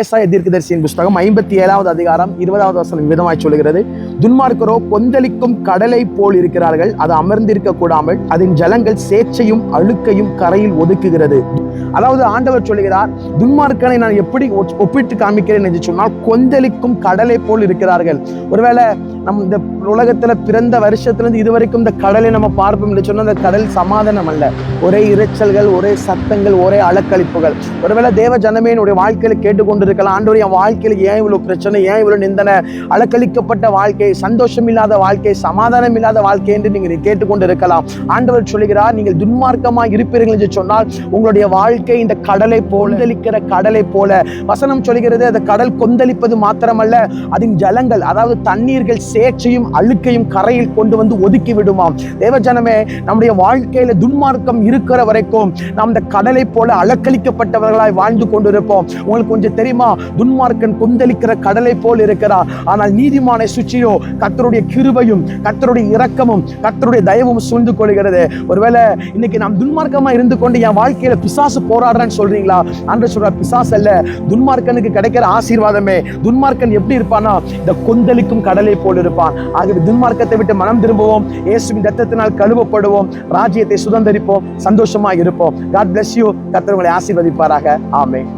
ஏசாயா தீர்க்கதரிசியின் புஸ்தகம் 57வது அதிகாரம் 20வது வசனம் விதமாய் சொல்கிறது, துன்மார்க்கரோ கொந்தளிக்கும் கடலை போல் இருக்கிறார்கள், அது அமர்ந்திருக்க கூடாமல் அதன் ஜலங்கள் சேற்றையும் அழுக்கையும் கரையில் ஒதுக்குகிறது. அதாவது ஆண்டவர் சொல்கிறார், துன்மார்க்கனை நான் எப்படி ஒப்பிட்டு காமிக்கிறேன் என்று சொன்னால், கொந்தளிக்கும் கடலை போல் இருக்கிறார்கள். ஒருவேளை நம்ம இந்த உலகத்துல பிறந்த வருஷத்திலிருந்து இதுவரைக்கும் இந்த கடலை நம்ம பார்ப்போம் என்று சொன்னால், அந்த கடல் சமாதானம் அல்ல, ஒரே இரைச்சல்கள், ஒரே சத்தங்கள், ஒரே அலக்களிப்புகள். ஒருவேளை தேவ ஜனமே என்னுடைய வாழ்க்கையில கேட்டுக்கொண்டு இருக்கலாம், ஆண்டவர் என் வாழ்க்கையில ஏன் இவ்வளவு பிரச்சனை, ஏன் இவ்வளவு நிந்தனை, அலக்களிக்கப்பட்ட வாழ்க்கை, சந்தோஷம் இல்லாத வாழ்க்கை, சமாதானம் இல்லாத வாழ்க்கை என்று நீங்கள் கேட்டுக்கொண்டு இருக்கலாம். ஆண்டவர் சொல்கிறார், நீங்கள் துன்மார்க்கமாக இருப்பீர்கள் என்று சொன்னால் உங்களுடைய வாழ்க்கை இந்த கடலை போல, கொந்தளிக்கிற கடலை போல. வசனம் சொல்கிறது, அந்த கடல் கொந்தளிப்பது மாத்திரமல்ல, அதன் ஜலங்கள், அதாவது தண்ணீர்கள் சேற்றையும் அழுக்கையும் கரையில் கொண்டு வந்து ஒதுக்கி விடுமாம். தேவஜனமே, நம்முடைய வாழ்க்கையில துன்மார்க்கம் இருக்கிற வரைக்கும் நாம் இந்த கடலை போல அலக்களிக்கப்பட்டவர்களாய் வாழ்ந்து கொண்டிருப்போம். உங்களுக்கு கொஞ்சம் தெரியுமா, துன்மார்க்கன் கொந்தளிக்கிற கடலை போல் இருக்கிறார், ஆனால் நீதிமானை சுற்றியோ கர்த்தருடைய கிருபையும் கர்த்தருடைய இரக்கமும் கர்த்தருடைய தயவும் சூழ்ந்து கொள்கிறது. ஒருவேளை இன்னைக்கு நாம் துன்மார்க்கமா இருந்து கொண்டு என் வாழ்க்கையில பிசாசு போராடுறேன்னு சொல்றீங்களா? அன்று சொல்ற பிசாசு அல்ல, துன்மார்க்கனுக்கு கிடைக்கிற ஆசீர்வாதமே. துன்மார்க்கன் எப்படி இருப்பானா, இந்த கொந்தளிக்கும் கடலை போல் இருப்பான். ஆகவே துன்மார்க்கத்தை விட்டு மனம் திரும்புவோம், இயேசுவின் இரத்தத்தினால் கழுவப்படுவோம், ராஜ்யத்தை சுதந்தரிப்போம், சந்தோஷமா இருப்போம். God bless you. கர்த்தர் உங்களை ஆசீர்வதிப்பாராக. ஆமென்.